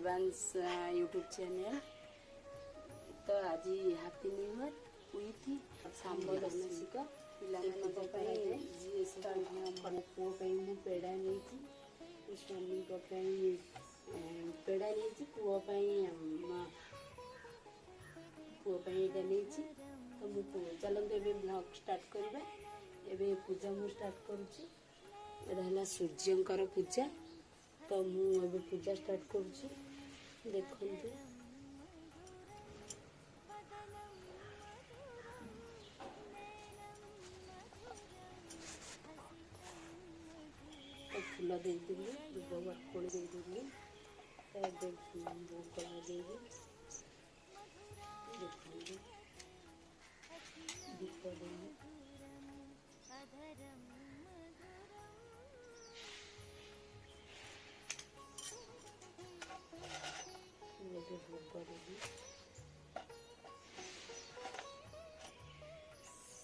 Devansh YouTube channel. तो आज happy new year with सांब दशमिक पिला पुओ पेड़ा नहीं स्वामी पेड़ा नहीं पुओ पुओटा नहीं तो मुझे चलते ए ब्लॉग स्टार्ट करवा। एबे पूजा मु स्टार्ट करुच्ची है सूर्यंकर पूजा। तो मुझे पूजा स्टार्ट करुच्ची देखते फूल देदी भगवान को देदी भोग लगे दीप देंगे भोग देगी।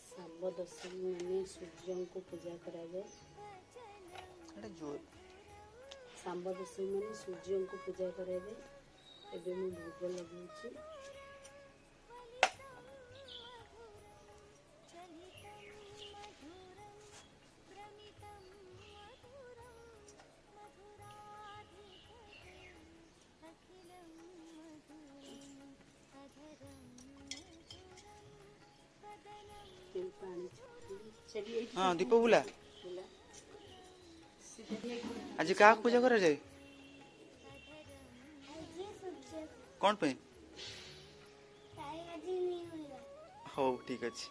सांब दशमी में सूर्य को पूजा करा जाए। सांब दशमी में सूर्य को पूजा करा जाए। एबे मैं भोग लगे हाँ दीप बुला आज क्या पूजा करा जाए कौन पे हो ठीक अच्छे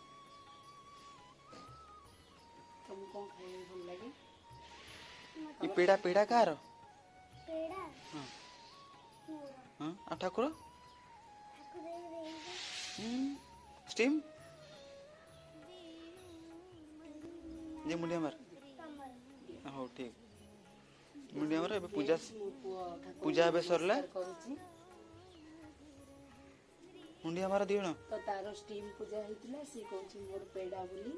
पेड़ा पेड़ा कार हाँ ठाकुर स्टीम ये मुंडिया मार हो ठीक मुंडिया मार एबे पूजा पूजा एबे सरला मुंडिया मार दियो ना तो तारो स्टीम पूजा हेतिला से कहछि मोर पेड़ा बोली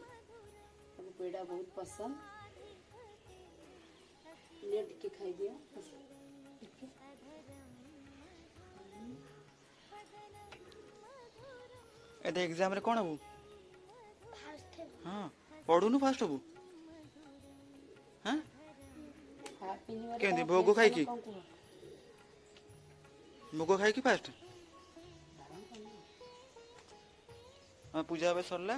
अब पेड़ा बहुत पसंद लेट के खाई दिया ए एग्जाम रे कोन हबु हां पढुनु फास्ट हबु हाँ क्या भोग खाई की भोग खाई की फास्ट हाँ पूजा अब सरला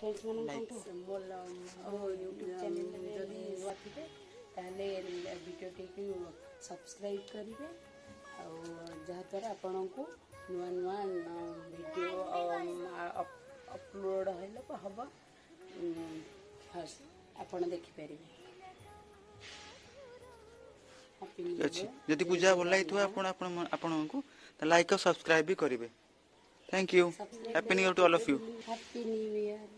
वीडियो सब्सक्राइब करेंगे जहाँद्वारा आपण को नुआ नुआ वीडियो अपलोड हम फास्ट आपण देखिपारे। जदि पूजा भल लगी आपको लाइक और सब्सक्राइब भी करेंगे। Thank you. Happy new year to all of you. Happy new year.